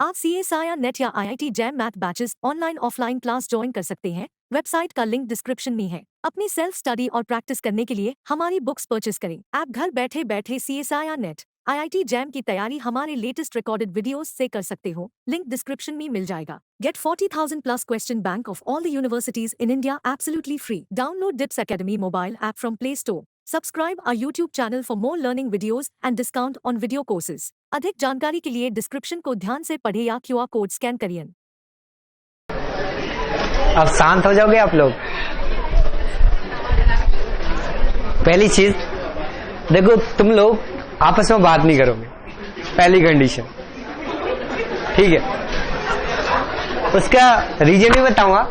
आप CSIR net या IIT jam math batches online offline class join कर सकते हैं। वेबसाइट का लिंक डिस्क्रिप्शन में है। अपनी सेल्फ स्टडी और प्रैक्टिस करने के लिए हमारी बुक्स परचेस करें। आप घर बैठे बैठे CSIR नेट IIT जैम की तैयारी हमारे लेटेस्ट रिकॉर्डेड वीडियोस से कर सकते हो। लिंक डिस्क्रिप्शन में मिल जाएगा। Get 40,000 plus question bank of all the universities in India absolutely free. Download DIPS Academy mobile app from Play Store. Subscribe our YouTube channel for more learning videos and discount on video courses. अधिक जानकारी के लिए description को ध्यान से पढ़े या QR code scan करिए। अब शांत हो जाओगे आप लोग। पहली चीज देखो, तुम लोग आपस में बात नहीं करोगे, पहली कंडीशन, ठीक है। उसका रीजन भी बताऊंगा।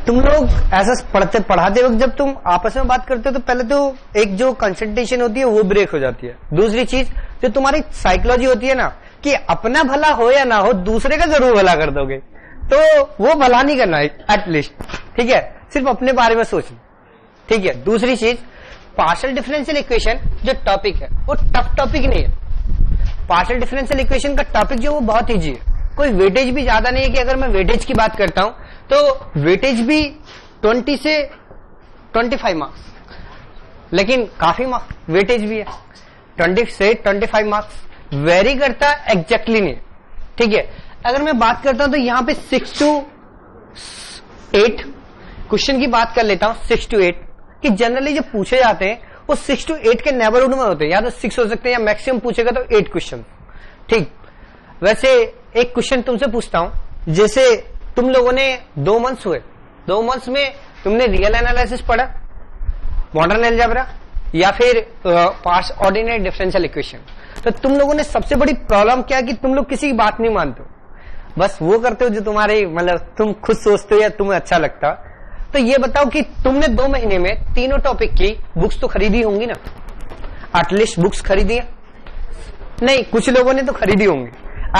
तुम लोग ऐसा पढ़ाते वक्त जब तुम आपस में बात करते हो तो पहले तो एक जो कंसंट्रेशन होती है वो ब्रेक हो जाती है। दूसरी चीज जो तुम्हारी साइकोलॉजी होती है ना, कि अपना भला हो या ना हो दूसरे का जरूर भला कर दोगे, तो वो भला नहीं करना है एटलीस्ट, ठीक है। सिर्फ अपने बारे में सोचना, ठीक है। दूसरी चीज, पार्शियल डिफरेंशियल इक्वेशन जो टॉपिक है वो टफ टॉपिक नहीं है। पार्शियल डिफरेंशियल इक्वेशन का टॉपिक जो वो बहुत ईजी है, कोई वेटेज भी ज्यादा नहीं है। कि अगर मैं वेटेज की बात करता हूं तो वेटेज भी 20 से 25 मार्क्स, लेकिन काफी वेटेज भी है 20 से 25 मार्क्स, वेरी करता एग्जैक्टली नहीं, ठीक है। अगर मैं बात करता हूं तो यहां पे 6 to 8 क्वेश्चन की बात कर लेता हूं। 6 to 8 कि जनरली जो पूछे जाते हैं वो 6 to 8 के नेबरहुड में होते हैं, या तो 6 हो सकते हैं या मैक्सिमम पूछेगा तो 8 क्वेश्चन, ठीक। वैसे एक क्वेश्चन तुमसे पूछता हूं, जैसे तुम लोगों ने 2 मंथ्स हुए, 2 मंथ्स में तुमने रियल एनालिसिस पढ़ा, मॉडर्न अलजेब्रा या फिर पार्ट्स ऑर्डिनरी डिफरेंशियल इक्वेशन, तो तुम लोगों ने सबसे बड़ी प्रॉब्लम क्या कि तुम लोग किसी की बात नहीं मानते हो, बस वो करते हो जो तुम्हारे मतलब तुम खुद सोचते हो या तुम्हें अच्छा लगता। तो ये बताओ कि तुमने 2 महीने में तीनों टॉपिक की बुक्स तो खरीदी होंगी ना, एटलीस्ट बुक्स खरीदी है? नहीं, कुछ लोगों ने तो खरीदी होंगी,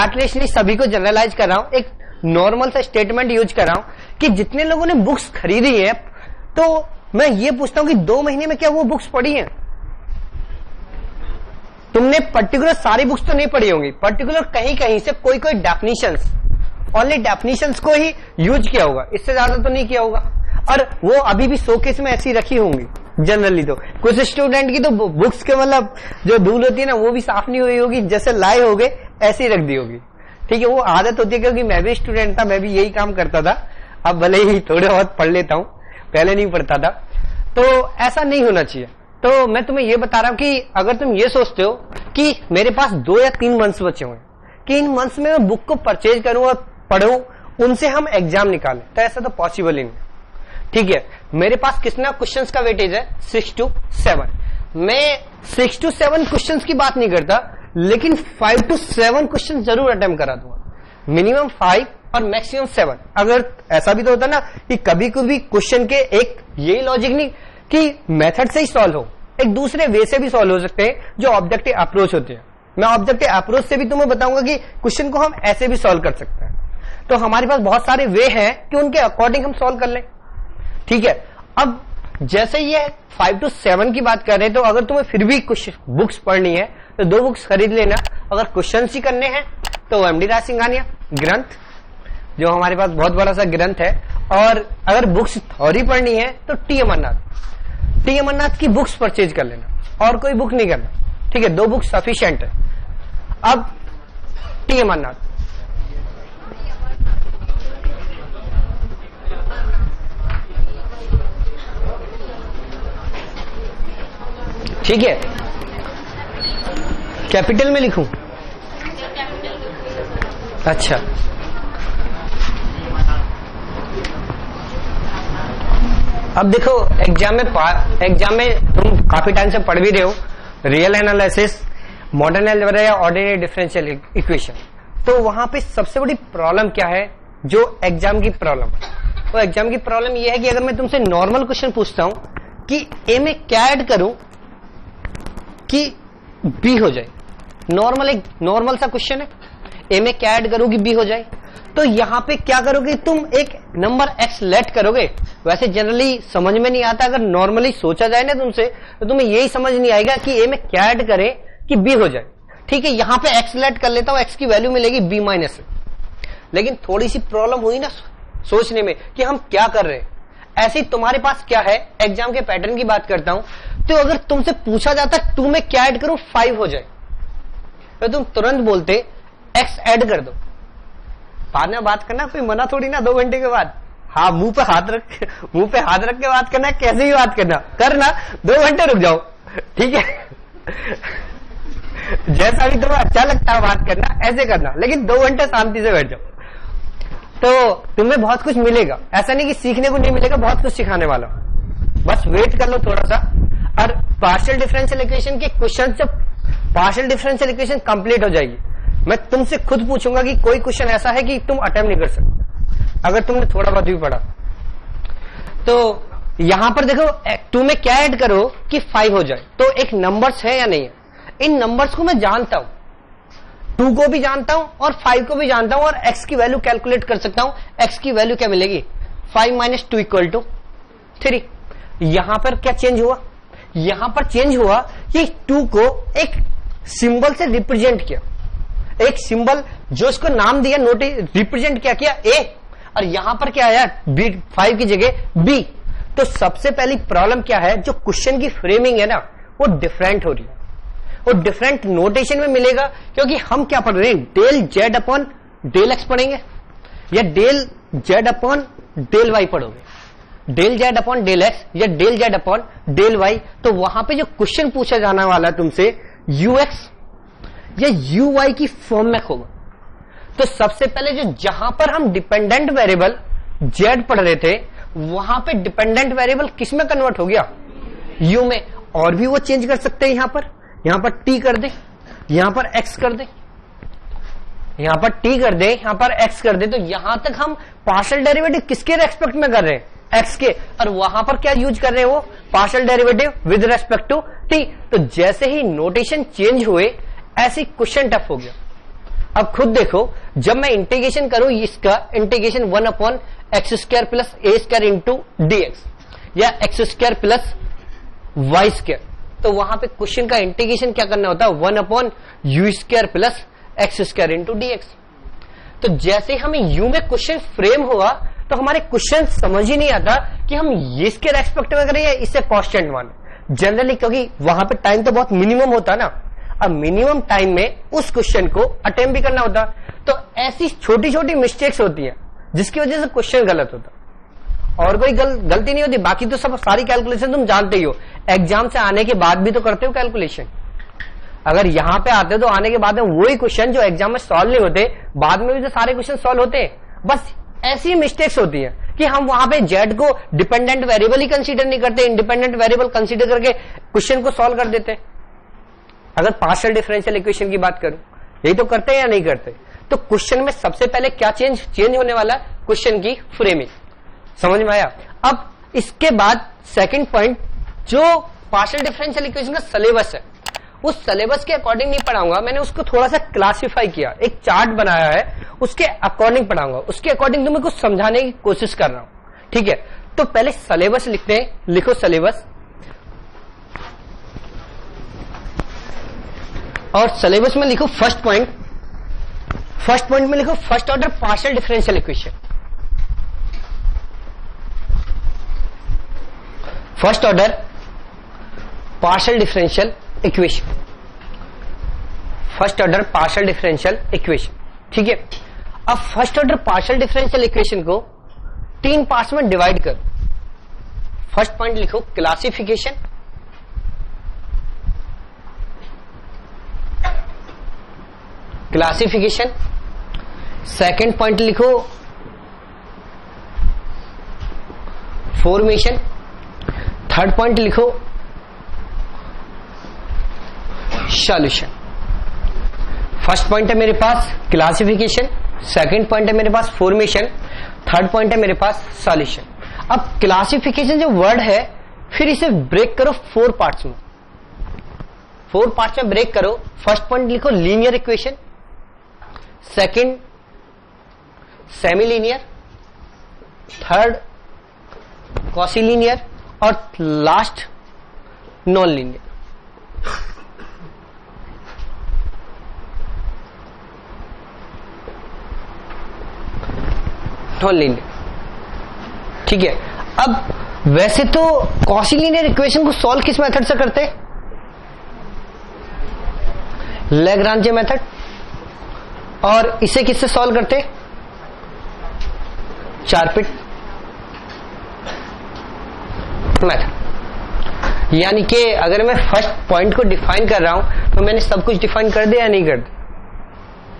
एटलीस्ट नहीं, सभी को जनरलाइज कर रहा हूं, एक नॉर्मल सा स्टेटमेंट यूज कर रहा हूं कि जितने लोगों ने बुक्स खरीदी है, तो मैं ये पूछता हूं कि 2 महीने में क्या वो बुक्स पढ़ी हैं? तुमने पर्टिकुलर सारी बुक्स तो नहीं पढ़ी होंगी, पर्टिकुलर कहीं कहीं से कोई कोई डेफिनेशंस, ओनली डेफिनेशंस को ही यूज किया होगा, इससे ज्यादा तो नहीं किया होगा। और वो अभी भी शोकेस में ऐसी रखी होंगी जनरली। तो कुछ स्टूडेंट की तो बुक्स के मतलब जो धूल होती है ना वो भी साफ नहीं हुई होगी, जैसे लाए होगे ऐसे ही रख दी होगी, ठीक है। वो आदत होती है, क्योंकि मैं भी स्टूडेंट था, मैं भी यही काम करता था। अब भले ही थोड़े बहुत पढ़ लेता हूं, पहले नहीं पढ़ता था। तो ऐसा नहीं होना चाहिए। तो मैं तुम्हें ये बता रहा हूं कि अगर तुम ये सोचते हो कि मेरे पास 2 या 3 मंथ्स बचे हुए कि इन मंथ्स में मैं बुक को परचेज करूं और पढ़ूं, उनसे हम एग्जाम निकालें, तो ऐसा तो पॉसिबल ही नहीं, ठीक है। मेरे पास कितना क्वेश्चंस का वेटेज है? 6 to 7। मैं 6 to 7 क्वेश्चंस की बात नहीं करता, लेकिन 5 to 7 क्वेश्चन जरूर अटेम्प्ट करा दूंगा, मिनिमम 5 और मैक्सिमम 7। अगर ऐसा भी तो होता ना कि कभी कभी क्वेश्चन के एक यही लॉजिक नहीं कि मेथड से ही सॉल्व हो, एक दूसरे वे से भी सॉल्व हो सकते हैं जो ऑब्जेक्टिव अप्रोच होती है। मैं ऑब्जेक्टिव अप्रोच से भी तुम्हें बताऊंगा कि क्वेश्चन को हम ऐसे भी सॉल्व कर सकते हैं। तो हमारे पास बहुत सारे वे हैं कि उनके अकॉर्डिंग हम सॉल्व कर लें, ठीक है। अब जैसे ये 5 to 7 की बात कर रहे हैं, तो अगर तुम्हें फिर भी कुछ बुक्स पढ़नी है तो 2 बुक्स खरीद लेना। अगर क्वेश्चन ही करने हैं तो एमडी राज सिंघानिया ग्रंथ, जो हमारे पास बहुत बड़ा सा ग्रंथ है। और अगर बुक्स थ्योरी पढ़नी है तो टी अमरनाथ की बुक्स परचेज कर लेना, और कोई बुक नहीं करना, ठीक है। 2 बुक्स सफिशिएंट है। अब टी अमरनाथ, ठीक है, कैपिटल में लिखूं? अच्छा, अब देखो एग्जाम में तुम काफी टाइम से पढ़ भी रहे हो रियल एनालिसिस, मॉडर्न अलजेब्रा या ऑर्डिनरी डिफरेंशियल इक्वेशन। तो वहां पे सबसे बड़ी प्रॉब्लम क्या है जो एग्जाम की प्रॉब्लम है? तो एग्जाम की प्रॉब्लम यह है कि अगर मैं तुमसे नॉर्मल क्वेश्चन पूछता हूं कि ए में क्या ऐड करूं कि बी हो जाए, एक नॉर्मल सा क्वेश्चन है, ए में क्या ऐड करोगे बी हो जाए, तो यहां पे क्या करोगे तुम? एक नंबर एक्स लेट करोगे। वैसे जनरली समझ में नहीं आता, अगर नॉर्मली सोचा जाए ना तुमसे, तो तुम्हें यही समझ नहीं आएगा कि ए में क्या ऐड करे कि बी हो जाए, ठीक है। यहां पे एक्स लेट कर लेता हूं, एक्स की वैल्यू मिलेगी बी माइनस, लेकिन थोड़ी सी प्रॉब्लम हुई ना सोचने में कि हम क्या कर रहे हैं। ऐसे ही तुम्हारे पास क्या है, एग्जाम के पैटर्न की बात करता हूं, तो अगर तुमसे पूछा जाता 2 में क्या ऐड करूं 5 हो जाए, तो तुम तुरंत बोलते x ऐड कर दो। बाद में बात करना, कोई मना थोड़ी ना 2 घंटे के बाद। हाँ, मुंह पे हाथ रख के बात करना, कैसे भी बात करना 2 घंटे रुक जाओ, ठीक है। जैसा भी तुम्हें अच्छा लगता है बात करना, ऐसे करना, लेकिन 2 घंटे शांति से बैठ जाओ, तो तुम्हें बहुत कुछ मिलेगा। ऐसा नहीं कि सीखने को नहीं मिलेगा, बहुत कुछ सिखाने वाला। बस वेट कर लो थोड़ा सा। और पार्शियल डिफरेंशियल इक्वेशन के क्वेश्चन, जब पार्शियल डिफरेंशियल इक्वेशन कंप्लीट हो जाएगी, मैं तुमसे खुद पूछूंगा कि कोई क्वेश्चन ऐसा है कि तुम अटेम्प्ट नहीं कर सकते अगर तुमने थोड़ा बहुत भी पढ़ा। तो यहां पर देखो 2 में क्या ऐड करो कि 5 हो जाए, तो एक नंबर्स है या नहीं है। इन नंबर्स को मैं जानता हूं, 2 को भी जानता हूं और 5 को भी जानता हूं, और x की वैल्यू कैलकुलेट कर सकता हूं। x की वैल्यू क्या मिलेगी, 5 - 2 = 3। यहां पर क्या चेंज हुआ, यहां पर चेंज हुआ कि 2 को एक सिंबल से रिप्रेजेंट किया, एक सिंबल जो इसको नाम दिया, रिप्रेजेंट क्या किया a, और यहां पर क्या आया 5 की जगह b। तो सबसे पहली प्रॉब्लम क्या है, जो क्वेश्चन की फ्रेमिंग है ना, वो डिफरेंट हो रही है, वो डिफरेंट नोटेशन में मिलेगा। क्योंकि हम क्या पढ़ रहे हैं, del z upon del x पढ़ेंगे या del z upon del y पढ़ोगे, del z upon del x या del z upon del y। तो वहां पे जो क्वेश्चन पूछा जाने वाला है तुमसे, ux या uy की फॉर्म में होगा। तो सबसे पहले जो जहां पर हम डिपेंडेंट वेरिएबल z पढ़ रहे थे, वहां पे डिपेंडेंट वेरिएबल किस में कन्वर्ट हो गया, u में। और भी वो चेंज कर सकते हैं, यहां पर t कर दे, यहां पर x कर दे, यहां पर t कर दे, यहां पर x कर दे। तो यहां तक हम पार्शियल डेरिवेटिव किसके रेस्पेक्ट में कर रहे हैं, x के, और वहां पर क्या यूज कर रहे हैं, वो partial derivative with respect to t। तो जैसे ही नोटेशन चेंज हुए, ऐसे क्वेश्चन टफ हो गया। अब खुद देखो, जब मैं इंटीग्रेशन करूं इसका, इंटीग्रेशन 1/x² + a² dx या x² + y², तो वहां पे क्वेश्चन का इंटीग्रेशन क्या करना होता है, 1/u² + x² dx। तो जैसे हमें u में क्वेश्चन फ्रेम हुआ, तो हमारे क्वेश्चन समझ ही नहीं आता कि हम इसके रेस्पेक्ट में करें या इससे कॉन्स्टेंट माने जनरली, क्योंकि वहां पे टाइम तो बहुत मिनिमम होता ना, और मिनिमम टाइम में उस क्वेश्चन को अटेम्प्ट भी करना होता। तो ऐसी छोटी छोटी मिस्टेक्स होती हैं जिसकी वजह से क्वेश्चन गलत होता, और कोई गलती नहीं होती। बाकी तो सब सारी कैलकुलेशन तुम जानते ही हो, एग्जाम से आने के बाद भी तो करते हो कैलकुलेशन। अगर यहां पे आते हो तो आने के बाद में वही क्वेश्चन जो एग्जाम में सॉल्व नहीं होते, बाद में भी तो सारे क्वेश्चन सॉल्व होते हैं। बस ऐसी मिस्टेक्स होती है कि हम वहां पे जेड को डिपेंडेंट वेरिएबल ही कंसीडर नहीं करते, इंडिपेंडेंट वेरिएबल कंसीडर करके क्वेश्चन को सॉल्व कर देते। अगर पार्शियल डिफरेंशियल इक्वेशन की बात करूं, यही तो करते हैं या नहीं करते। तो क्वेश्चन में सबसे पहले क्या चेंज होने वाला, क्वेश्चन की फ्रेमिंग। समझ में आया। अब इसके बाद सेकंड पॉइंट, जो पार्शियल डिफरेंशियल इक्वेशन का सिलेबस है, उस सिलेबस के अकॉर्डिंग नहीं पढ़ाऊंगा, मैंने उसको थोड़ा सा क्लासिफाई किया, एक चार्ट बनाया है, उसके अकॉर्डिंग पढ़ाऊंगा, उसके अकॉर्डिंग तुम्हें कुछ समझाने की कोशिश कर रहा हूं, ठीक है। तो पहले सिलेबस लिखते हैं, लिखो सिलेबस, और सिलेबस में लिखो फर्स्ट पॉइंट में लिखो first order partial differential equation. First order partial differential equation, first order partial differential equation, ठीक है। अब first order partial differential equation को 3 पार्ट्स में डिवाइड करो। फर्स्ट पॉइंट लिखो क्लासिफिकेशन, सेकंड पॉइंट लिखो फॉर्मेशन, थर्ड पॉइंट लिखो सॉल्यूशन। फर्स्ट पॉइंट है मेरे पास क्लासिफिकेशन, सेकंड पॉइंट है मेरे पास फॉर्मेशन, थर्ड पॉइंट है मेरे पास सॉल्यूशन। अब क्लासिफिकेशन जो वर्ड है, फिर इसे ब्रेक करो 4 पार्ट्स में, 4 पार्ट्स में ब्रेक करो। फर्स्ट पॉइंट लिखो linear equation, second semi linear, third quasi linear, और last non linear. Non linear. ठीक है, अब वैसे तो कॉची लीनियर इक्वेशन को सॉल्व किस मेथड से करते हैं? Lagrange method. और इसे किससे सॉल्व करते हैं? Charpit method. यानी कि अगर मैं फर्स्ट पॉइंट को डिफाइन कर रहा हूं तो मैंने सब कुछ डिफाइन कर दिया या नहीं कर दिया?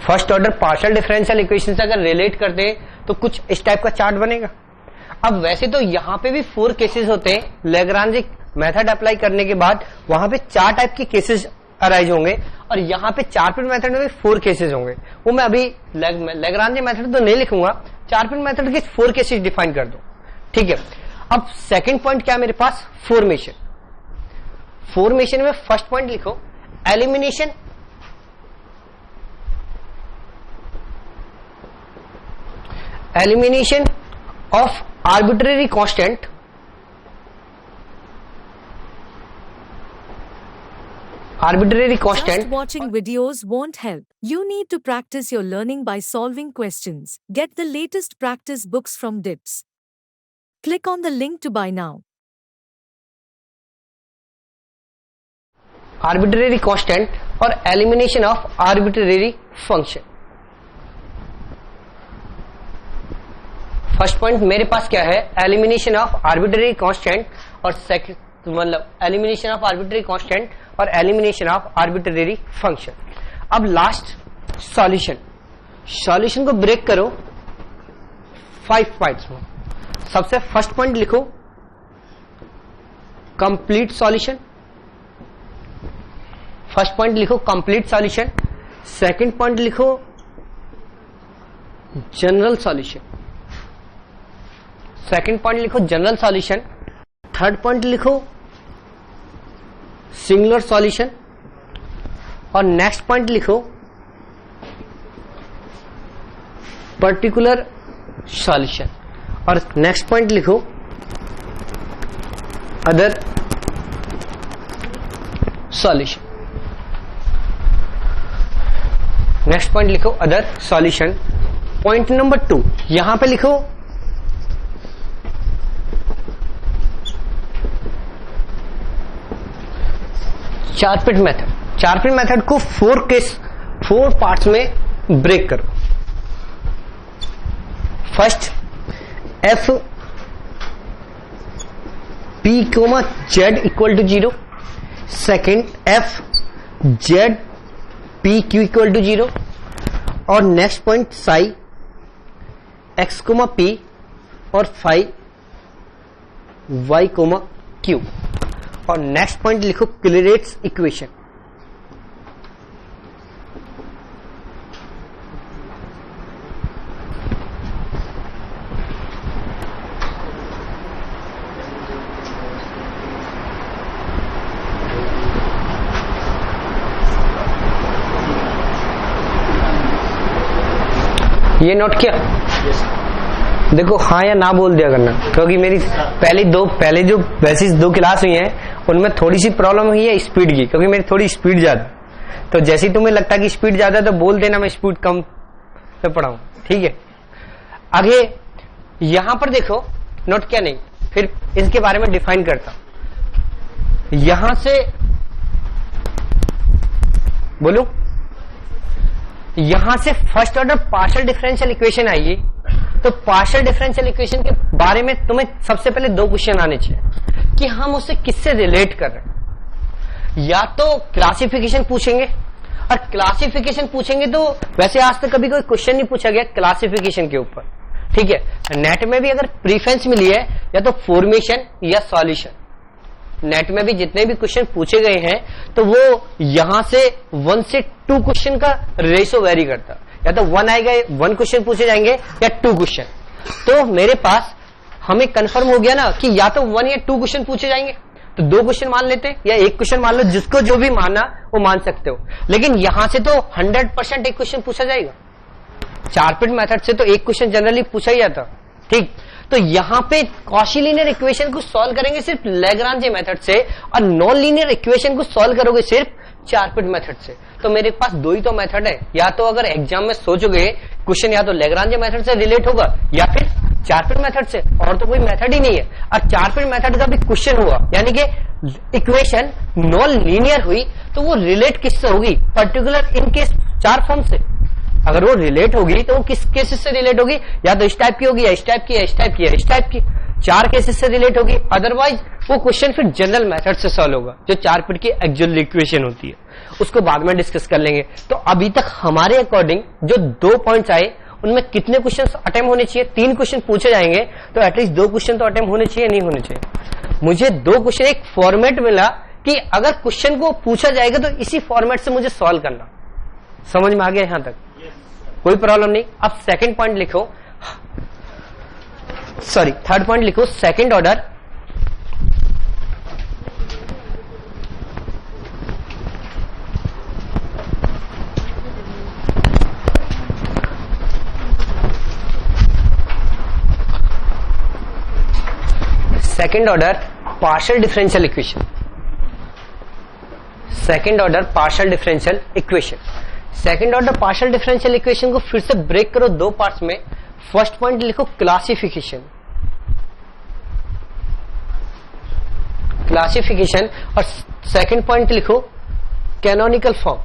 First order partial differential equation से अगर रिलेट करते हैं तो कुछ इस टाइप का चार्ट बनेगा। अब वैसे तो यहां पे भी 4 केसेस होते हैं, लैग्रांज मेथड अप्लाई करने के बाद वहां पे 4 टाइप के केसेस अराइज होंगे, और यहां पे चारपिट मेथड में भी 4 केसेस होंगे। वो मैं अभी लैग्रांज मेथड तो नहीं लिखूंगा, चारपिट मेथड के 4 केसेस डिफाइन कर दो। ठीक है, अब सेकंड पॉइंट क्या है मेरे पास? फॉर्मेशन। फॉर्मेशन में फर्स्ट पॉइंट लिखो elimination of arbitrary constant Just watching videos won't help. You need to practice your learning by solving questions. Get the latest practice books from DIPS. Click on the link to buy now. Arbitrary constant और elimination of arbitrary function. First point मेरे पास क्या है? Elimination of arbitrary constant, और second मतलब elimination of arbitrary constant और elimination of arbitrary function. अब last solution. Solution को ब्रेक करो 5 पॉइंट्स में। सबसे फर्स्ट पॉइंट लिखो कंप्लीट सॉल्यूशन। फर्स्ट पॉइंट लिखो कंप्लीट सॉल्यूशन। सेकंड पॉइंट लिखो जनरल सॉल्यूशन। सेकंड पॉइंट लिखो जनरल सॉल्यूशन। थर्ड पॉइंट लिखो सिंगुलर सॉल्यूशन, और नेक्स्ट पॉइंट लिखो पर्टिकुलर सॉल्यूशन, और नेक्स्ट पॉइंट लिखो अदर सॉल्यूशन। नेक्स्ट पॉइंट लिखो अदर सॉल्यूशन। पॉइंट नंबर 2 यहां पे लिखो चारपिट मेथड। चारपिट मेथड को 4 पार्ट्स में ब्रेक करो। First F P comma Z equal to 0। Second F Z P Q equal to 0, और next point psi X comma P और phi Y comma Q, और next point लिखो Clairaut's equation. ये note किया? देखो हाँ या ना बोल दिया करना, क्योंकि मेरी पहले जो वैसी 2 क्लास हुई हैं उनमें थोड़ी सी प्रॉब्लम हुई है स्पीड की, क्योंकि मेरी थोड़ी स्पीड ज्यादा। तो जैसे ही तुम्हें लगता है कि स्पीड ज्यादा है तो बोल देना, मैं स्पीड कम पे पढ़ाऊं। ठीक है, आगे यहां पर देखो नोट क्या नहीं, फिर इसके बारे में डिफाइन करता हूं। यहां से बोलूं, यहां से first order partial differential equation आएगी, तो पार्शियल डिफरेंशियल इक्वेशन के बारे में तुम्हें सबसे पहले 2 क्वेश्चन आने चाहिए कि हम उसे किससे रिलेट कर रहे हैं। या तो क्लासिफिकेशन पूछेंगे, और क्लासिफिकेशन पूछेंगे तो वैसे आज तक कभी कोई क्वेश्चन नहीं पूछा गया क्लासिफिकेशन के ऊपर। ठीक है, नेट में भी अगर प्रीफरेंस मिली है या तो फॉर्मेशन या सॉल्यूशन। नेट में भी जितने भी क्वेश्चन पूछे गए हैं तो वो यहां से 1 से 2 क्वेश्चन का रेशो वेरी करता, या तो 1 आएगा 1 क्वेश्चन पूछे जाएंगे या 2 क्वेश्चन। तो मेरे पास हमें कंफर्म हो गया ना कि या तो 1 या 2 क्वेश्चन पूछे जाएंगे, तो 2 क्वेश्चन मान लेते हैं या 1 क्वेश्चन मान लो, जिसको जो भी मानना वो मान सकते हो। लेकिन यहां से तो 100% एक क्वेश्चन पूछा जाएगा। चारपिट मेथड से तो 1 क्वेश्चन जनरली पूछा ही जाता। ठीक, तो यहां पे कॉची लीनियर इक्वेशन को सॉल्व करेंगे सिर्फ लैग्रांज मेथड से, और नॉन लीनियर इक्वेशन को सॉल्व करोगे सिर्फ चारपिट मेथड से। तो मेरे पास 2 ही तो मेथड है। या तो अगर एग्जाम में सोचोगे क्वेश्चन या तो लैग्रांज मेथड से रिलेट होगा या फिर चारपिन मेथड से, और तो कोई मेथड ही नहीं है। और चारपिन मेथड का भी क्वेश्चन हुआ यानी कि इक्वेशन नॉन लीनियर हुई तो वो रिलेट किससे होगी, पर्टिकुलर इन केस चार फॉर्म से। अगर वो रिलेट होगी तो वो किस केसेस से रिलेट होगी, या तो इस टाइप की होगी, या इस टाइप की, या इस टाइप की, या इस टाइप की, चार केसेस से रिलेट होगी। अदरवाइज वो क्वेश्चन फिर जनरल मेथड से सॉल्व होगा, जो चारपिन की एक्चुअल इक्वेशन होती है, उसको बाद में डिस्कस कर लेंगे। तो अभी तक हमारे अकॉर्डिंग जो 2 पॉइंट्स आए उनमें कितने क्वेश्चन अटेम्प्ट होने चाहिए, 3 क्वेश्चन पूछे जाएंगे तो एटलीस्ट 2 क्वेश्चन तो अटेम्प्ट होने चाहिए, नहीं होने चाहिए। मुझे 2 क्वेश्चन एक फॉर्मेट मिला कि अगर क्वेश्चन को पूछा जाएगा तो इसी फॉर्मेट से मुझे सॉल्व करना। समझ में आ गया यहां तक? कोई प्रॉब्लम नहीं। अब सेकंड पॉइंट लिखो, सॉरी थर्ड पॉइंट लिखो, second order second order partial differential equation. Second order partial differential equation. Second order partial differential equation को फिर से ब्रेक करो 2 पार्ट्स में। फर्स्ट पॉइंट लिखो क्लासिफिकेशन, क्लासिफिकेशन, और सेकंड पॉइंट लिखो कैनोनिकल फॉर्म।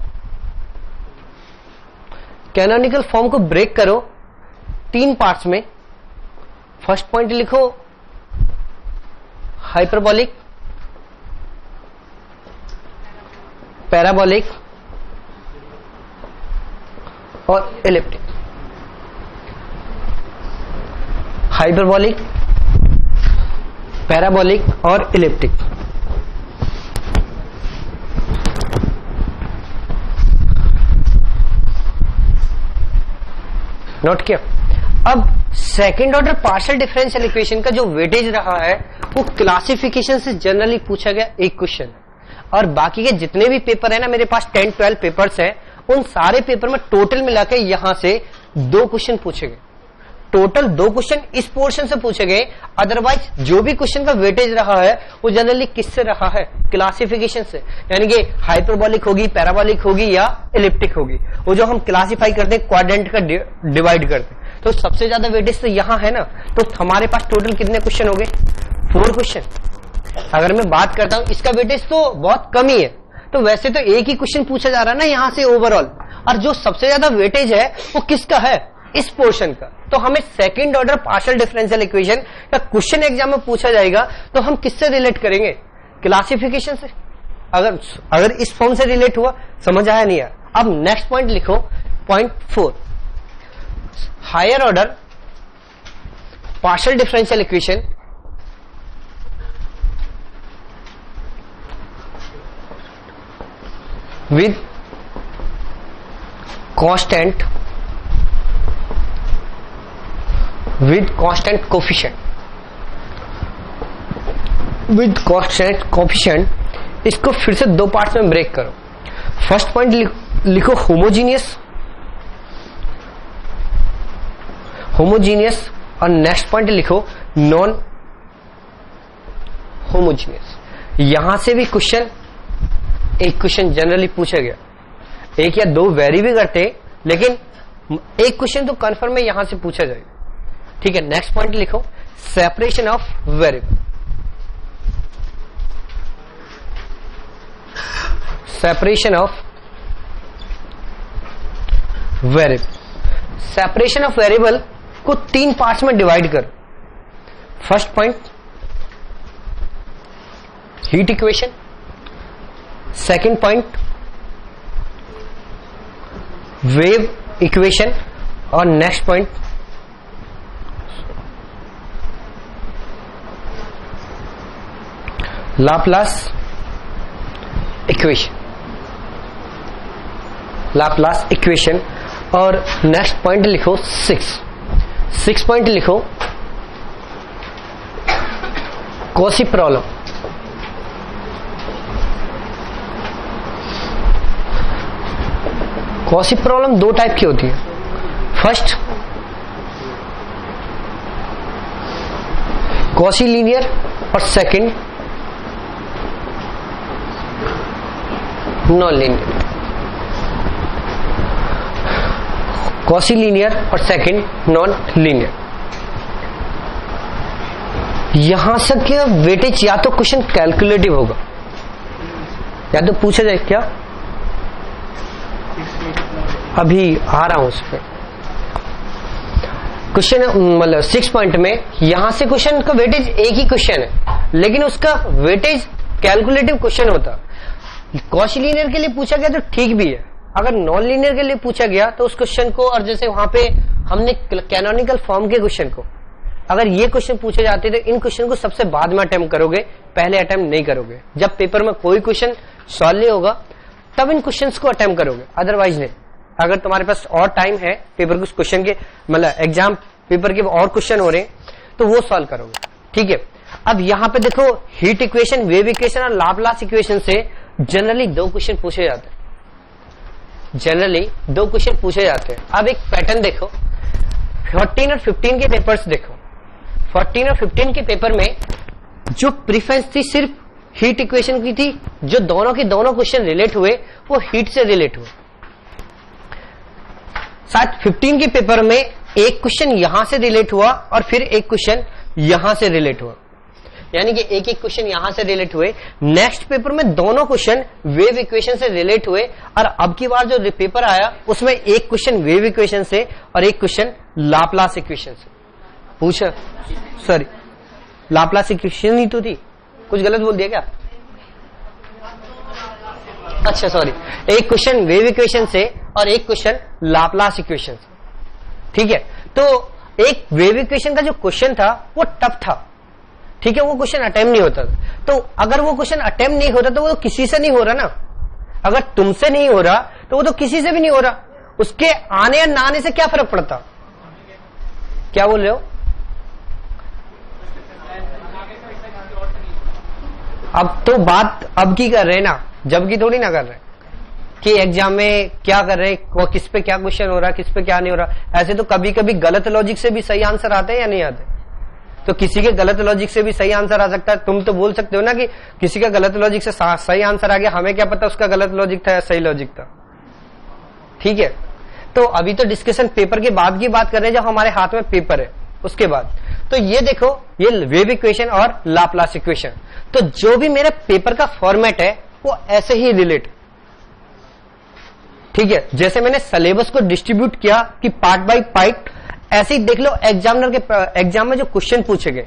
कैनोनिकल फॉर्म को ब्रेक करो 3 पार्ट्स में। फर्स्ट पॉइंट लिखो हाइपरबॉलिक, पैराबॉलिक और एलिप्टिक। हाइपरबॉलिक, पैराबॉलिक और एलिप्टिक। नोट किया? अब second order partial differential equation का जो वेटेज रहा है वो क्लासिफिकेशन से जनरली पूछा गया एक क्वेश्चन, और बाकी के जितने भी पेपर है ना, मेरे पास 10-12 पेपर्स हैं, उन सारे पेपर में टोटल मिला के यहां से 2 क्वेश्चन पूछे गए। टोटल 2 क्वेश्चन इस पोर्शन से पूछे गए। अदरवाइज जो भी क्वेश्चन का वेटेज रहा है वो जनरली किससे रहा है, क्लासिफिकेशन से, यानी कि हाइपरबॉलिक होगी, पैराबॉलिक होगी या एलिप्टिक होगी। वो जो हम क्लासिफाई करते हैं क्वाड्रेंट का डिवाइड करते हैं, तो सबसे ज्यादा वेटेज तो यहां है ना। तो हमारे पास टोटल कितने क्वेश्चन हो गए, 4 क्वेश्चन। अगर मैं बात करता हूं इसका वेटेज तो बहुत कम ही है, तो वैसे तो एक ही क्वेश्चन पूछा जा रहा है ना यहां से ओवरऑल, और जो सबसे ज्यादा वेटेज है वो किसका है, इस पोर्शन का। तो हमें second order partial differential equation का क्वेश्चन एग्जाम में पूछा जाएगा तो हम किससे रिलेट करेंगे, क्लासिफिकेशन से। अगर इस फॉर्म से रिलेट हुआ, समझ आया नहीं आया? अब नेक्स्ट पॉइंट लिखो, point 4, higher order partial differential equation with constant coefficient, with constant coefficient। इसको फिर से 2 पार्ट्स में ब्रेक करो। फर्स्ट पॉइंट लिखो होमोजीनियस, और नेक्स्ट पॉइंट लिखो नॉन होमोजीनियस। यहां से भी एक क्वेश्चन जनरली पूछा गया, 1 या 2 वेरी भी करते, लेकिन एक क्वेश्चन तो कंफर्म है यहां से पूछा जाएगा। ठीक है, नेक्स्ट पॉइंट लिखो separation of variable. Separation of variable, separation of variable को 3 पार्ट्स में डिवाइड करो। First point heat equation, second point wave equation, और next point Laplace equation. Laplace equation, और नेक्स्ट पॉइंट लिखो 6 पॉइंट लिखो Cauchy problem. Cauchy problem 2 type की होती है। फर्स्ट कॉची लीनियर, और second non linear. Quasi linear और सेकंड नॉन लीनियर। यहां से क्या वेटेज या तो क्वेश्चन कैलकुलेटिव होगा या तो पूछा जाए क्या, अभी आ रहा हूं उस पर। क्वेश्चन मतलब 6 पॉइंट में यहां से क्वेश्चन का वेटेज एक ही क्वेश्चन है, लेकिन उसका वेटेज कैलकुलेटिव क्वेश्चन होता। कॉशी लीनियर के लिए पूछा गया तो ठीक भी है, अगर नॉन लीनियर के लिए पूछा गया तो उस क्वेश्चन को, और जैसे वहां पे हमने कैनोनिकल फॉर्म के क्वेश्चन को, अगर ये क्वेश्चन पूछे जाते तो इन क्वेश्चन को सबसे बाद में अटेम्प्ट करोगे, पहले अटेम्प्ट नहीं करोगे। जब पेपर में कोई क्वेश्चन सॉल्व नहीं होगा तब इन क्वेश्चंस को अटेम्प्ट करोगे, अदरवाइज नहीं। अगर तुम्हारे पास और टाइम है, पेपर कुछ क्वेश्चन के मतलब एग्जाम पेपर के और क्वेश्चन हो रहे हैं तो वो सॉल्व करोगे, ठीक है। अब यहां पे देखो हीट इक्वेशन, वेव इक्वेशन और लाप्लास इक्वेशन से जनरली 2 क्वेश्चन पूछे जाते हैं, जनरली 2 क्वेश्चन पूछे जाते हैं। अब एक पैटर्न देखो, 14 और 15 के पेपर्स देखो। 14 और 15 के पेपर में जो प्रीफरेंस थी सिर्फ हीट इक्वेशन की थी, जो दोनों के दोनों क्वेश्चन रिलेट हुए वो हीट से रिलेट हुए। साथ 15 के पेपर में एक क्वेश्चन यहां से रिलेट हुआ और फिर एक क्वेश्चन यहां से रिलेट हुआ, यानी कि एक एक क्वेश्चन यहां से रिलेट हुए। नेक्स्ट पेपर में दोनों क्वेश्चन वेव इक्वेशन से रिलेट हुए, और अब की बार जो पेपर आया उसमें एक क्वेश्चन वेव इक्वेशन से और एक क्वेश्चन लाप्लास इक्वेशन से पूछा। सॉरी, लाप्लास इक्वेशन ही तो थी, कुछ गलत बोल दिया क्या? अच्छा सॉरी, एक क्वेश्चन वेव इक्वेशन से और एक क्वेश्चन लाप्लास इक्वेशन से, ठीक है। तो एक वेव इक्वेशन का जो क्वेश्चन था वो टफ था, ठीक है, वो क्वेश्चन अटेम्प्ट नहीं होता। तो अगर वो क्वेश्चन अटेम्प्ट नहीं होता तो वो तो किसी से नहीं हो रहा ना, अगर तुमसे नहीं हो रहा तो वो तो किसी से भी नहीं हो रहा, उसके आने या ना आने से क्या फर्क पड़ता? क्या बोल रहे हो? अब तो बात अब की कर रहे हैं ना, जब की थोड़ी ना कर रहे कि एग्जाम में क्या कर रहे हैं, किस पे क्या क्वेश्चन हो रहा है, किस पे क्या नहीं हो रहा। ऐसे तो कभी कभी गलत लॉजिक से भी सही आंसर आते हैं या नहीं आते, तो किसी के गलत लॉजिक से भी सही आंसर आ सकता है। तुम तो बोल सकते हो ना कि किसी का गलत लॉजिक से सही आंसर आ गया, हमें क्या पता उसका गलत लॉजिक था या सही लॉजिक था, ठीक है। तो अभी तो डिस्कशन पेपर के बाद की बात कर रहे हैं, जब हमारे हाथ में पेपर है उसके बाद। तो ये देखो, ये वेव इक्वेशन और लाप्लास इक्वेशन, तो जो भी मेरे पेपर का फॉर्मेट है वो ऐसे ही रिलेट, ठीक है। जैसे मैंने सिलेबस को डिस्ट्रीब्यूट किया कि पार्ट बाय पार्ट, ऐसे ही देख लो एग्जामिनर के एग्जाम में जो क्वेश्चन पूछे गए,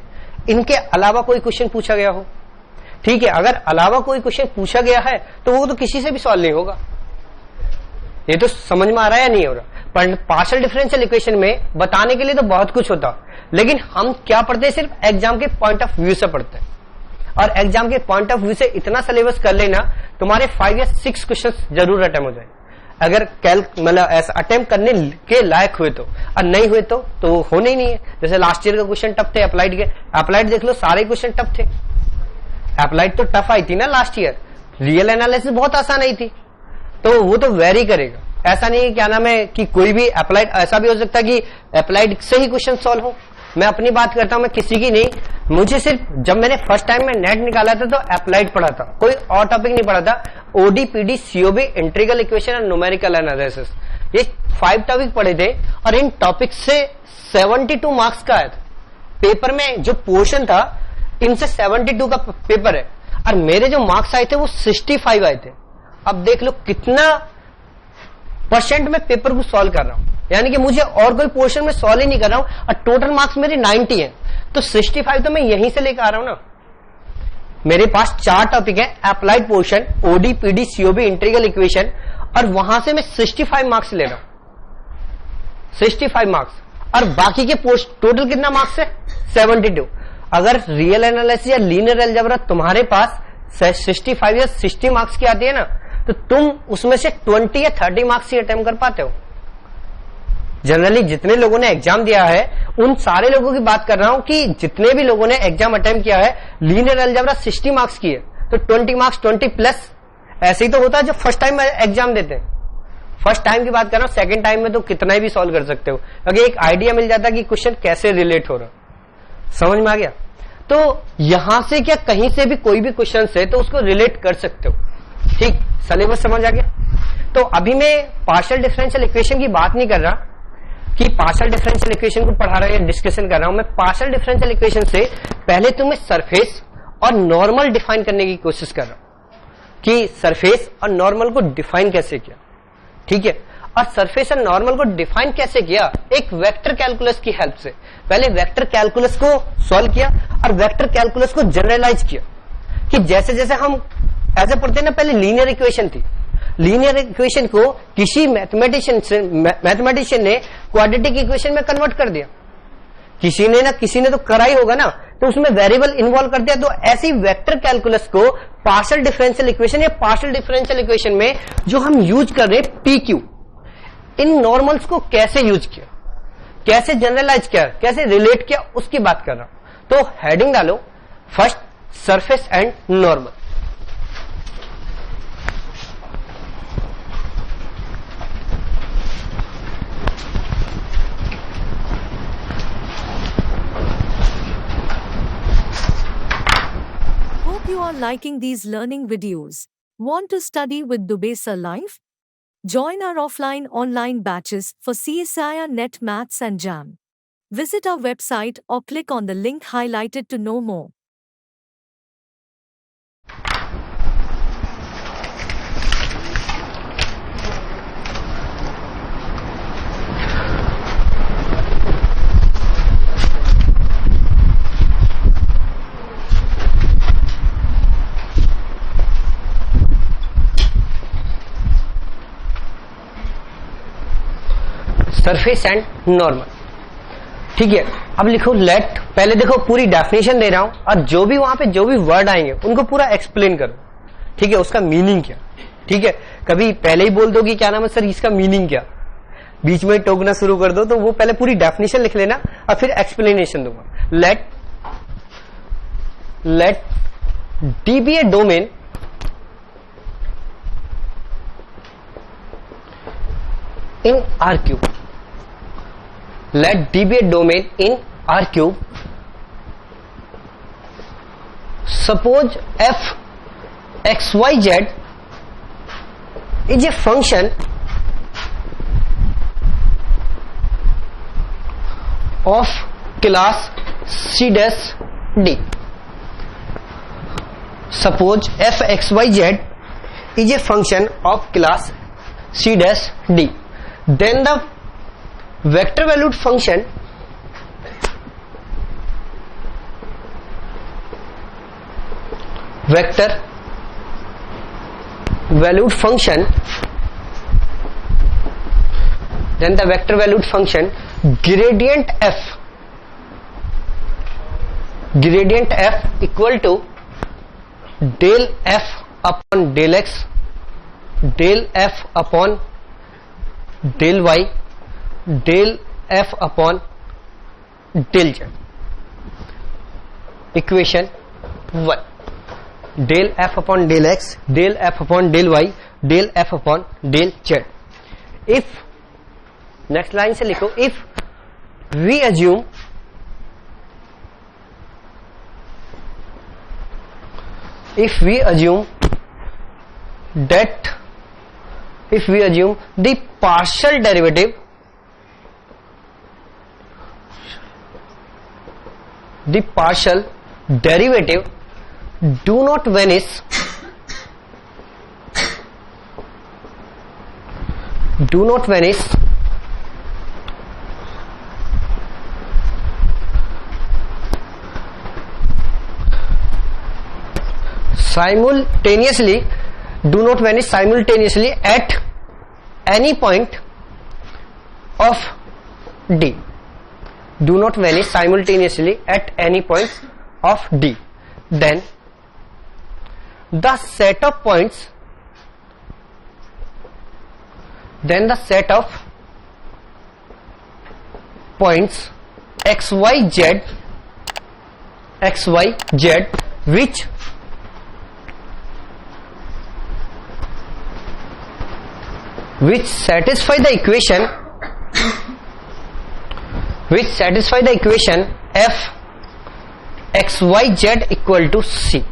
इनके अलावा कोई क्वेश्चन पूछा गया हो, ठीक है। अगर अलावा कोई क्वेश्चन पूछा गया है तो वो तो किसी से भी सॉल्व नहीं होगा। ये तो समझ में आ रहा है या नहीं हो रहा? पर पार्शियल डिफरेंशियल इक्वेशन में बताने के लिए तो बहुत कुछ होता, लेकिन हम क्या पढ़ते हैं, सिर्फ एग्जाम के पॉइंट ऑफ व्यू से पढ़ते हैं। और एग्जाम के पॉइंट ऑफ व्यू से इतना सिलेबस कर लेना, तुम्हारे 5 या 6 क्वेश्चन जरूर अटेम्प्ट हो जाए, अगर मतलब ऐसा अटेम्प्ट करने के लायक हुए तो, और नहीं हुए तो होने ही नहीं है। जैसे लास्ट ईयर का क्वेश्चन टफ थे अप्लाइड के, अप्लाइड देख लो सारे क्वेश्चन टफ थे। अप्लाइड तो टफ आई थी ना लास्ट ईयर, रियल एनालिसिस बहुत आसान आई थी, तो वो तो वेरी करेगा। ऐसा नहीं क्या नाम है कि कोई भी अप्लाइड, ऐसा भी हो सकता है कि अप्लाइड से ही क्वेश्चन सॉल्व हो। मैं अपनी बात करता हूं, मैं किसी की नहीं, मुझे सिर्फ जब मैंने फर्स्ट टाइम में नेट निकाला था तो अप्लाइड पढ़ा था, कोई और टॉपिक नहीं पढ़ा था। OD, PD, COB, integral equation और न्यूमेरिकल एनालिसिस, ये 5 टॉपिक पढ़े थे, और इन टॉपिक से 72 मार्क्स का आया था। पेपर में जो पोर्शन था इनसे 72 का पेपर है, और मेरे जो मार्क्स आए थे वो 65 आए थे। अब देख लो कितना परसेंट में पेपर को सॉल्व कर रहा हूं, यानी कि मुझे और कोई पोर्शन में सॉल्व ही नहीं कर रहा हूं, और टोटल मार्क्स मेरे 90 हैं, तो 65 तो मैं यहीं से लेकर आ रहा हूं ना। मेरे पास 4 टॉपिक है, applied portion, OD, PD, COB, integral equation, और वहां से मैं 65 मार्क्स ले रहा हूं, 65 मार्क्स, और बाकी के टोटल कितना मार्क्स है 72। अगर रियल एनालिसिस या लीनियर अलजेब्रा तुम्हारे पास 65 या 60 मार्क्स की आती है ना, तो तुम उसमें से 20 या 30 मार्क्स ही अटेम्प्ट कर पाते हो। जनरली जितने लोगों ने एग्जाम दिया है उन सारे लोगों की बात कर रहा हूं कि जितने भी लोगों ने एग्जाम अटेम्प्ट किया है, लीनियर अलजेब्रा 60 मार्क्स की है, तो 20 मार्क्स 20 प्लस ऐसे ही तो होता है जो फर्स्ट टाइम एग्जाम देते हैं। फर्स्ट टाइम की बात कर रहा हूं, सेकंड टाइम में तो कितना ही भी सॉल्व कर सकते हो, क्योंकि एक आइडिया मिल जाता है कि क्वेश्चन कैसे रिलेट हो रहा। समझ में आ गया? तो यहां से क्या कहीं से भी कोई भी क्वेश्चन है तो उसको रिलेट कर सकते हो, ठीक। सिलेबस समझ आ गया? तो अभी मैं पार्शियल डिफरेंशियल इक्वेशन की बात नहीं कर रहा, कि पार्शियल डिफरेंशियल इक्वेशन को पढ़ा रहा हूं या डिस्कशन कर रहा हूं, मैं पार्शियल डिफरेंशियल इक्वेशन से पहले तुम्हें सरफेस और नॉर्मल डिफाइन करने की कोशिश कर रहा हूं कि सरफेस और नॉर्मल को डिफाइन कैसे किया, ठीक है। और सरफेस और नॉर्मल को डिफाइन कैसे किया, एक वेक्टर कैलकुलस की हेल्प से। पहले वेक्टर कैलकुलस को सॉल्व किया और वेक्टर कैलकुलस को जनरलाइज किया कि जैसे जैसे हम ऐसे पढ़ते हैं ना, पहले लीनियर इक्वेशन थी, लीनियर इक्वेशन को किसी मैथमेटिशियन ने क्वाड्रेटिक इक्वेशन में कन्वर्ट कर दिया, किसी ने तो करा ही होगा ना, तो उसमें वेरिएबल इन्वॉल्व कर दिया। तो ऐसी वेक्टर कैलकुलस को पार्शियल डिफरेंशियल इक्वेशन या पार्शियल डिफरेंशियल इक्वेशन में जो हम यूज कर रहे हैं पीक्यू, इन नॉर्मल्स को कैसे यूज किया, कैसे जनरलाइज किया, कैसे रिलेट किया, उसकी बात कर रहा हूं। तो हेडिंग डालो first surface and normal. Hope you are liking these learning videos. Want to study with Dubey Sir live? Join our offline online batches for CSIR NET Maths and JAM. Visit our website or click on the link highlighted to know more. Surface and normal, ठीक है। अब लिखो late, पहले देखो पूरी definition दे रहा हूं और जो भी वहां पे जो भी वर्ड आएंगे उनको पूरा एक्सप्लेन करो, ठीक है, उसका मीनिंग क्या, ठीक है। कभी पहले ही बोल दो कि क्या नाम है सर इसका मीनिंग क्या, बीच में टोकना शुरू कर दो, तो वो पहले पूरी डेफिनेशन लिख लेना और फिर एक्सप्लेनेशन दूंगा। Let D be a domain in R cube. Let D be a domain in R cube. Suppose f x y z is a function of class C dash D. Suppose f x y z is a function of class C dash D. Then the vector valued function gradient f equal to del f upon del x, del f upon del y, del f upon del z. Equation 1, del f upon del x, del f upon del y, del f upon del z. If next line से लिखो, if we assume the partial derivative do not vanish simultaneously at any point of D. Do not vanish simultaneously at any point of D. Then the set of points x, y, z which satisfy the equation f x y z equal to c,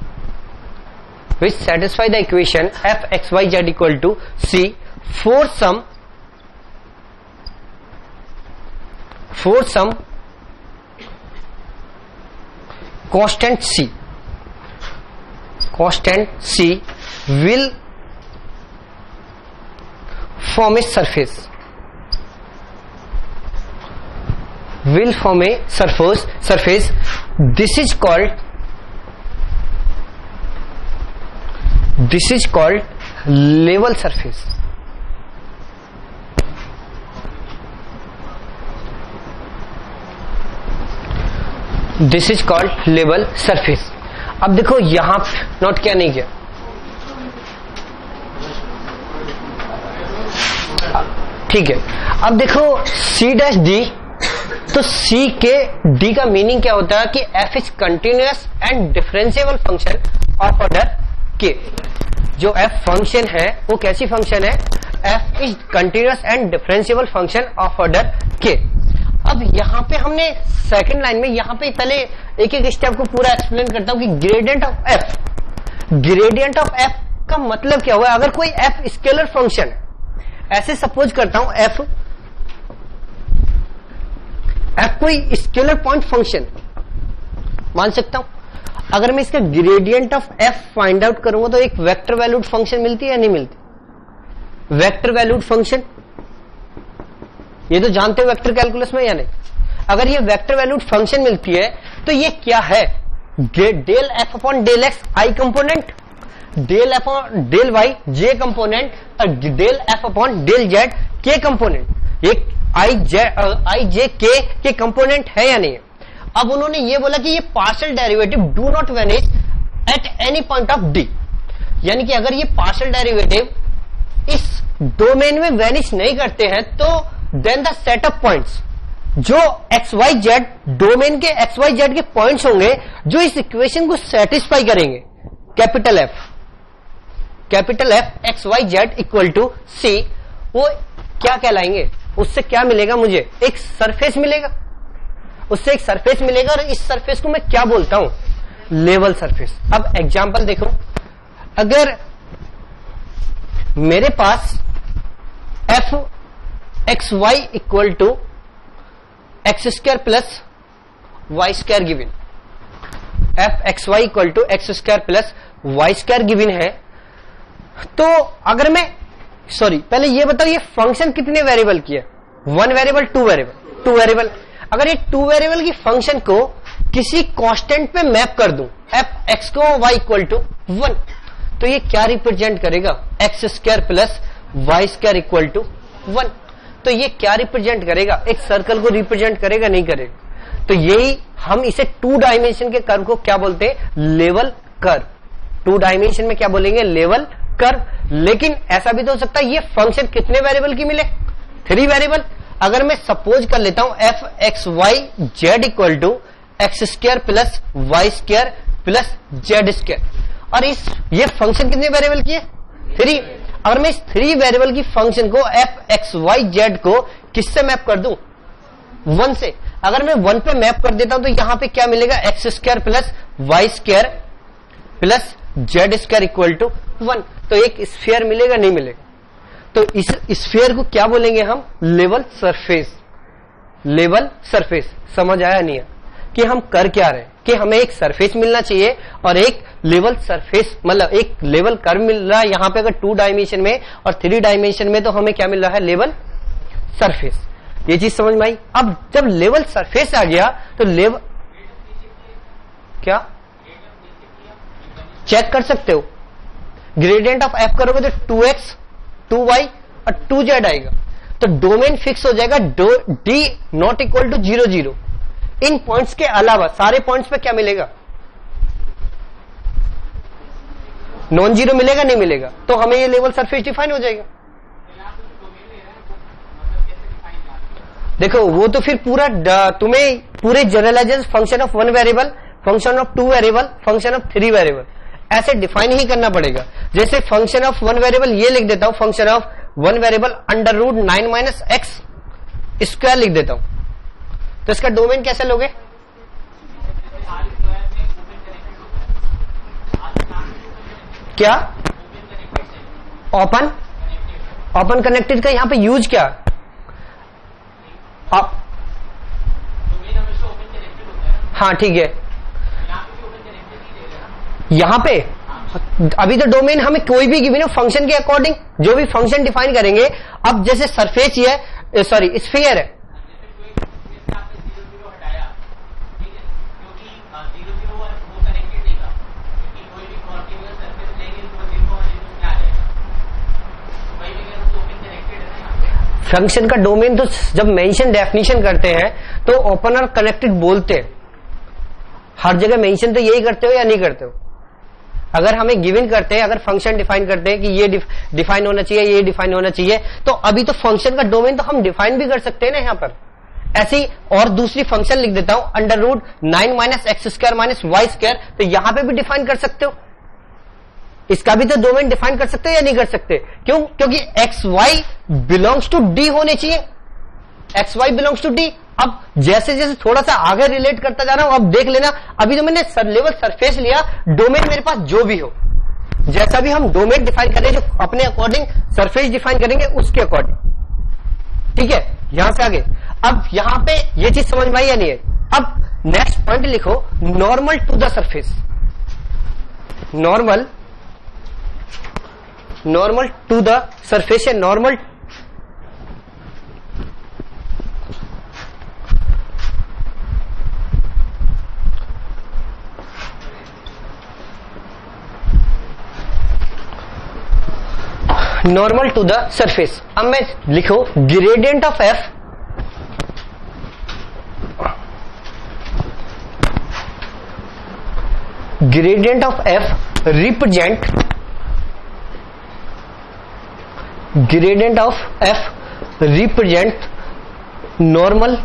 which satisfy the equation f x y z equal to c for some for some constant C will form a surface. This is called level surface. This is called level surface. अब देखो यहां note क्या नहीं किया, ठीक है। अब देखो C-D, तो C के D का मीनिंग क्या होता है कि F is continuous and differentiable function of order K। जो F फंक्शन है वो कैसी फंक्शन है? F is continuous and differentiable function of order K। अब यहां पे हमने सेकंड लाइन में यहां पे पहले एक एक स्टेप को पूरा एक्सप्लेन करता हूं कि ग्रेडियंट ऑफ F का मतलब क्या हुआ। अगर कोई F स्केलर फंक्शन है, ऐसे सपोज करता हूं F कोई स्केलर पॉइंट फंक्शन मान सकता हूं। अगर मैं इसका gradient of F find out करूंगा तो एक वेक्टर वैल्यूड फंक्शन मिलती है या नहीं मिलती? वेक्टर वैल्यूड फंक्शन ये तो जानते हो वेक्टर कैलकुलस में या नहीं? अगर ये वेक्टर वैल्यूड फंक्शन मिलती है तो ये क्या है? Del F upon del X I component, del F upon del Y J component और del F upon del Z K component. ये आई जे के कंपोनेंट है या नहीं है? अब उन्होंने ये बोला कि ये partial derivative do not vanish at any point of D, यानी कि अगर ये पार्शियल डेरिवेटिव इस डोमेन में वेनिश नहीं करते हैं तो then the set of points जो एक्स वाई जेड डोमेन के एक्स वाई जेड के पॉइंट्स होंगे जो इस इक्वेशन को सेटिस्फाई करेंगे, capital F X Y Z equal to C, वो क्या कहलाएंगे? उससे क्या मिलेगा? मुझे एक सरफेस मिलेगा, उससे एक सरफेस मिलेगा और इस सरफेस को मैं क्या बोलता हूं? Level surface. अब एग्जांपल देखो, अगर मेरे पास F X Y equal to X square plus Y square given, F X Y equal to X square plus Y square given है, तो अगर मैं पहले ये बताओ ये फंक्शन कितने वेरिएबल की है? 1 वेरिएबल 2 वेरिएबल 2 वेरिएबल। अगर ये 2 वेरिएबल की फंक्शन को किसी कांस्टेंट पे मैप कर दूं एफ एक्स को वाई इक्वल टू 1, तो ये क्या रिप्रेजेंट करेगा? X square plus Y square equal to 1। तो ये क्या रिप्रेजेंट करेगा? एक सर्कल को रिप्रेजेंट करेगा, नहीं करेगा? तो यही हम इसे 2 डायमेंशन के कर्व को क्या बोलते हैं? Level curve. 2 डायमेंशन में क्या बोलेंगे? Level curve. लेकिन ऐसा भी तो हो सकता है ये फंक्शन कितने वेरिएबल की मिले? 3 वेरिएबल। अगर मैं सपोज कर लेता हूं F X Y Z equal to X square plus Y square plus Z square, और ये फंक्शन कितने वेरिएबल की है? 3। अगर मैं इस 3 वेरिएबल की फंक्शन को एफ एक्स वाई जेड को किससे मैप कर दूं? 1 से। अगर मैं 1 पे मैप कर देता हूं तो यहां पे क्या मिलेगा? X square plus Y square plus Z square equal to 1। तो एक स्फीयर मिलेगा, नहीं मिलेगा? तो इस स्फीयर को क्या बोलेंगे हम? Level surface. लेवल सरफेस समझ आया नहीं है कि हम कर क्या रहे हैं? कि हमें एक सरफेस मिलना चाहिए और एक लेवल सरफेस, मतलब एक लेवल कर्व मिल रहा है यहां पे अगर 2 डायमेंशन में, और 3 डायमेंशन में तो हमें क्या मिल रहा है? Level surface. ये चीज समझ में आई? अब जब लेवल सरफेस आ गया तो लेवल क्या चेक कर सकते हो? ग्रेडियंट ऑफ एफ करोगे तो 2x 2y और 2z आएगा, तो डोमेन फिक्स हो जाएगा डी नॉट इक्वल टू 0 0। इन पॉइंट्स के अलावा सारे पॉइंट्स पे क्या मिलेगा? नॉन जीरो मिलेगा, नहीं मिलेगा? तो हमें ये लेवल सरफेस डिफाइन हो जाएगा। देखो वो तो फिर पूरा तुम्हें पूरे generalization function of 1 variable, function of 2 variable, function of 3 variable ऐसे डिफाइन ही करना पड़ेगा। जैसे फंक्शन ऑफ 1 वेरिएबल ये लिख देता हूं, function of 1 variable under root 9 minus X square लिख देता हूं, तो इसका डोमेन कैसे लोगे? क्या? ओपन कनेक्टेड का यहां पे यूज क्या? हाँ ठीक है, यहां पे अभी तो डोमेन हमें कोई भी गिवन है फंक्शन के अकॉर्डिंग जो भी फंक्शन डिफाइन करेंगे। अब जैसे सरफेस ही है, सॉरी स्फीयर है, फंक्शन का डोमेन तो जब मेंशन डेफिनेशन करते हैं तो ओपन और कनेक्टेड बोलते हैं, हर जगह मेंशन तो यही करते हो या नहीं करते हो? अगर हमें गिवन करते हैं, अगर फंक्शन डिफाइन करते हैं कि ये डिफाइन होना चाहिए, ये डिफाइन होना चाहिए, तो अभी तो फंक्शन का डोमेन तो हम डिफाइन भी कर सकते हैं ना यहाँ पर। ऐसी और दूसरी फंक्शन लिख देता हूं, under root 9 minus X square minus Y square, तो यहां पे भी डिफाइन कर सकते हो, इसका भी तो डोमेन डिफाइन कर सकते हो या नहीं कर सकते? क्यों? क्योंकि X Y belongs to D होने चाहिए, X Y belongs to D. अब जैसे जैसे थोड़ा सा आगे रिलेट करता जा रहा हूं, अब देख लेना, अभी तो मैंने लेवल सरफेस लिया, डोमेन मेरे पास जो भी हो, जैसा भी हम डोमेन डिफाइन करें, जो अपने अकॉर्डिंग सरफेस डिफाइन करेंगे उसके अकॉर्डिंग, ठीक है। यहां से आगे अब यहां पे ये चीज समझ में आई या नहीं है? अब नेक्स्ट पॉइंट लिखो, normal to the surface, normal to the surface है, नॉर्मल टू द सरफेस। अब मैं लिखो gradient of F represent normal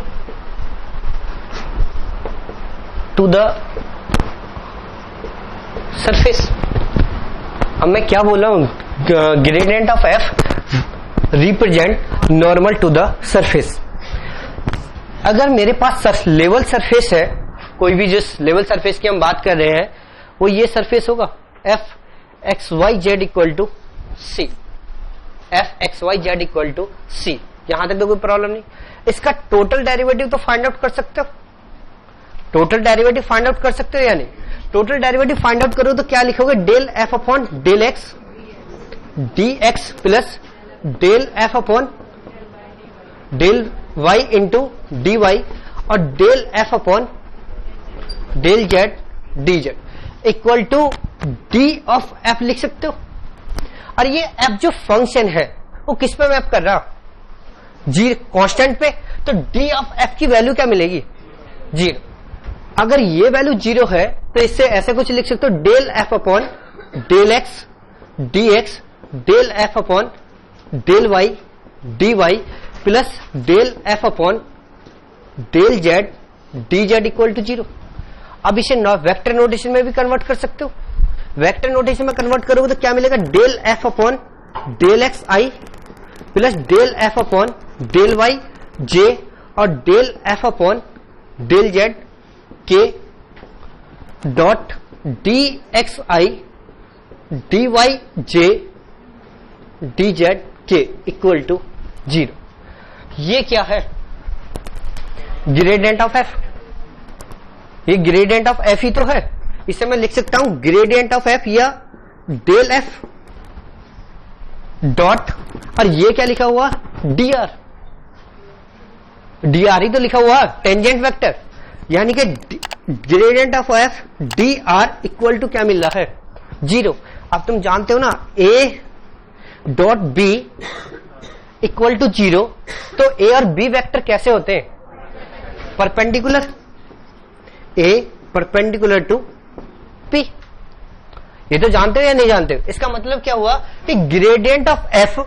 to the surface. अब मैं क्या बोल रहा हूं? Gradient of F represent normal to the surface. अगर मेरे पास लेवल सरफेस है, कोई भी जिस लेवल सरफेस की हम बात कर रहे हैं वो ये सरफेस होगा, F X Y Z equal to C, F X Y Z equal to C, यहां तक तो कोई प्रॉब्लम नहीं। इसका टोटल डेरिवेटिव तो फाइंड आउट कर सकते हो, टोटल डेरिवेटिव फाइंड आउट कर सकते हो या नहीं? टोटल डेरिवेटिव फाइंड आउट करो तो क्या लिखोगे? Del F upon del X D X plus del F upon del Y into D Y और del F upon del Z D Z equal to D of F लिख सकते हो। और ये एफ जो फंक्शन है वो किस पे मैप कर रहा? जी कांस्टेंट पे, तो डी ऑफ एफ की वैल्यू क्या मिलेगी? 0। अगर ये वैल्यू 0 है तो इससे ऐसे कुछ लिख सकते हो, del F upon del X D X del F upon del Y D Y plus del F upon del Z D Z equal to 0। अब इसे वेक्टर नोटेशन में भी कन्वर्ट कर सकते हो, वेक्टर नोटेशन में कन्वर्ट करोगे तो क्या मिलेगा? Del F upon del X I plus del F upon del Y J और del F upon del Z K dot D X I D Y J D Z K equal to 0। ये क्या है? Gradient of F. ये gradient of F ही तो है, इसे मैं लिख सकता हूं ग्रेडियंट ऑफ एफ या डेल एफ डॉट, और ये क्या लिखा हुआ? डी आर, डी आर ही तो लिखा हुआ टेंजेंट वेक्टर, यानी कि gradient of F D R equal to क्या मिल रहा है? 0। अब तुम जानते हो ना A dot B equal to 0, तो ए और बी वेक्टर कैसे होते हैं? Perpendicular, A perpendicular to P. ये तो जानते हो या नहीं जानते हो? इसका मतलब क्या हुआ कि gradient of F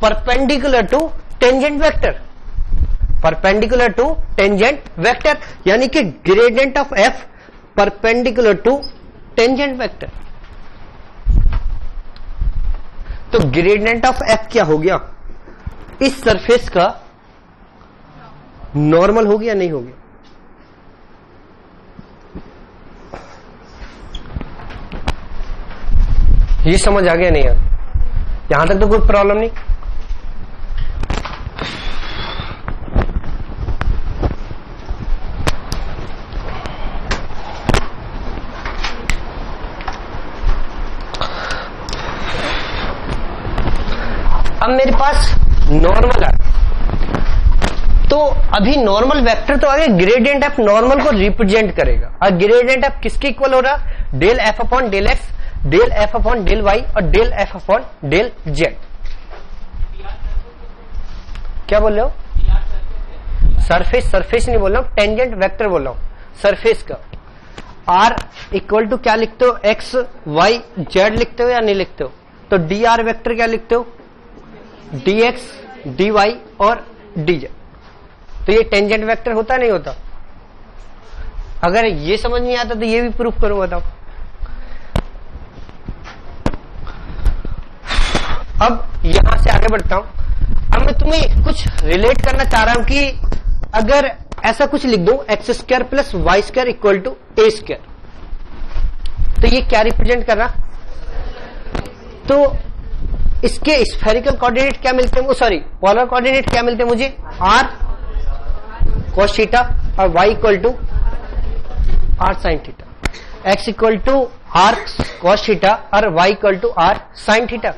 perpendicular to tangent vector, perpendicular to tangent vector, यानी कि gradient of F perpendicular to tangent vector. तो ग्रेडियंट ऑफ एफ क्या हो गया? इस सरफेस का नॉर्मल हो गया नहीं हो गया? ये समझ आ गया नहीं यार? यहां तक तो कोई प्रॉब्लम नहीं। अब मेरे पास नॉर्मल है, तो अभी नॉर्मल वेक्टर तो आगे ग्रेडियंट एफ नॉर्मल को रिप्रेजेंट करेगा। और ग्रेडियंट एफ किसके इक्वल हो रहा? Del F upon del X, del F upon del Y और del F upon del Z. क्या बोल रहे हो? सरफेस, सरफेस नहीं बोल रहा हूं, टेंजेंट वेक्टर बोल रहा हूं, सरफेस का। आर इक्वल टू क्या लिखते हो? एक्स वाई जेड लिखते हो या नहीं लिखते हो? तो डी आर वेक्टर क्या लिखते हो? डी एक्स डी वाई और डी जेड। तो ये टेंजेंट वेक्टर होता नहीं होता? अगर ये समझ नहीं आता तो ये भी प्रूफ करो, बताओ। अब यहां से आगे बढ़ता हूं। अब मैं तुम्हें कुछ रिलेट करना चाह रहा हूं कि अगर ऐसा कुछ लिख दूं x square plus Y square equal to a square, तो ये क्या रिप्रेजेंट कर रहा? तो इसके स्फेरिकल कोऑर्डिनेट क्या मिलते हैं? सॉरी, पोलर कोऑर्डिनेट क्या मिलते हैं मुझे? आर cos थीटा और y equal to r sine theta, x equal to r cos theta और y equal to r sine theta.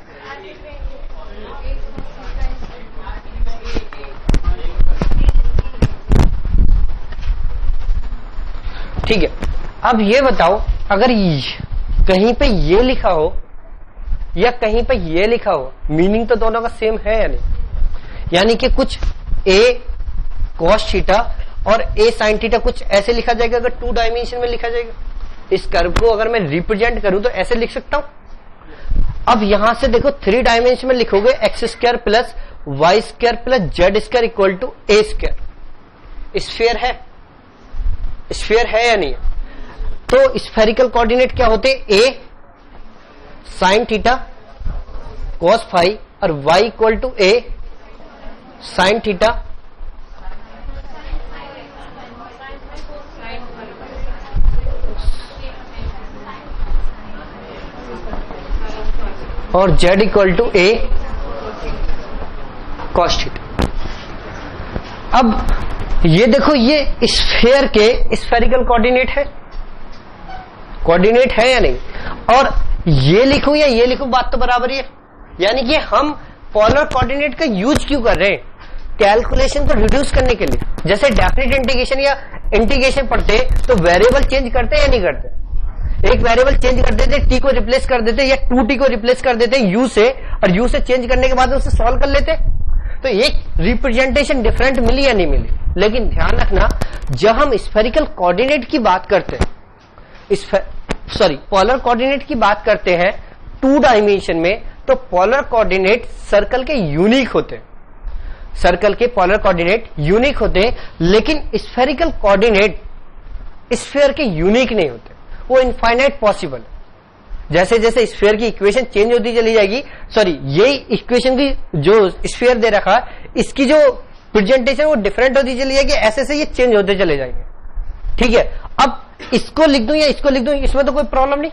ठीक है, अब ये बताओ अगर कहीं पे ये लिखा हो या कहीं पे ये लिखा हो, मीनिंग तो दोनों का सेम है या नहीं? यानी कि कुछ a cos थीटा और a sin थीटा कुछ ऐसे लिखा जाएगा अगर 2 डायमेंशन में लिखा जाएगा। इस कर्व को अगर मैं रिप्रेजेंट करूं तो ऐसे लिख सकता हूं। अब यहां से देखो 3 डायमेंशन में लिखोगे x square plus Y square plus Z square equal to a square. Sphere है, स्फीयर है या नहीं? तो स्फेरिकल कोऑर्डिनेट क्या होते? a sin theta cos phi और y equal to a sin theta और z equal to a cos theta. अब ये देखो, ये स्फीयर के स्फेरिकल कोऑर्डिनेट है, कोऑर्डिनेट है या नहीं? और ये लिखूं या ये लिखूं, बात तो बराबर ही है। यानी कि हम पोलर कोऑर्डिनेट का यूज क्यों कर रहे हैं? कैलकुलेशन को रिड्यूस करने के लिए। जैसे डेफिनेट इंटीग्रेशन या इंटीग्रेशन पढ़ते तो वेरिएबल चेंज करते या नहीं करते? एक वेरिएबल चेंज कर देते, टी को रिप्लेस कर देते या 2t को रिप्लेस कर देते यू से, और यू से चेंज करने के बाद उसे सॉल्व कर लेते। तो एक रिप्रेजेंटेशन डिफरेंट मिली या नहीं मिली? लेकिन ध्यान रखना, जब हम स्फेरिकल कोऑर्डिनेट की बात करते हैं, पोलर कोऑर्डिनेट की बात करते हैं 2 डायमेंशन में, तो पोलर कोऑर्डिनेट सर्कल के यूनिक होते हैं। सर्कल के पोलर कोऑर्डिनेट यूनिक होते हैं, लेकिन स्फेरिकल कोऑर्डिनेट स्फीयर के यूनिक नहीं होते, वो इनफाइनाइट पॉसिबल। जैसे जैसे स्फीयर की इक्वेशन चेंज होती चली जाएगी, सॉरी ये इक्वेशन की जो स्फीयर दे रखा है इसकी जो प्रेजेंटेशन वो डिफरेंट होती चली जाएगी, ऐसे से ये चेंज होते चले जाएंगे। ठीक है, अब इसको लिख दूं या इसको लिख दूं, इसमें तो कोई प्रॉब्लम नहीं।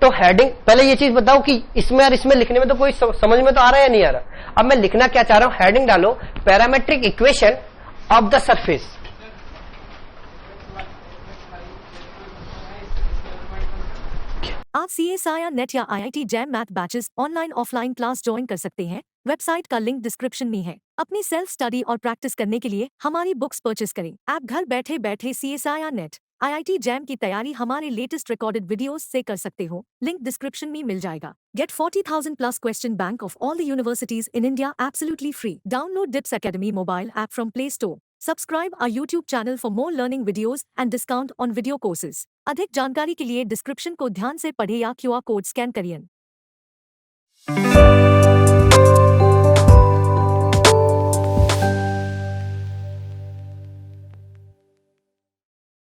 तो हेडिंग, पहले ये चीज बताओ कि इसमें और इसमें लिखने में तो कोई समझ में तो आ रहा है या नहीं आ रहा? अब मैं लिखना क्या चाह रहा हूं, हेडिंग डालो parametric equation of the surface. आप CSIR नेट या IIT jam math batches online offline class join कर सकते हैं। वेबसाइट का लिंक डिस्क्रिप्शन में है। अपनी सेल्फ स्टडी और प्रैक्टिस करने के लिए हमारी बुक्स परचेस करें। आप घर बैठे बैठे CSIR नेट IIT जैम की तैयारी हमारे लेटेस्ट रिकॉर्डेड वीडियोस से कर सकते हो। लिंक डिस्क्रिप्शन में मिल जाएगा। Get 40,000 plus question bank of all the universities in India absolutely free. Download DIPS Academy mobile app from Play Store. Subscribe our YouTube channel for more learning videos and discount on video courses. अधिक जानकारी के लिए description को ध्यान से पढ़ें या QR code scan करिए।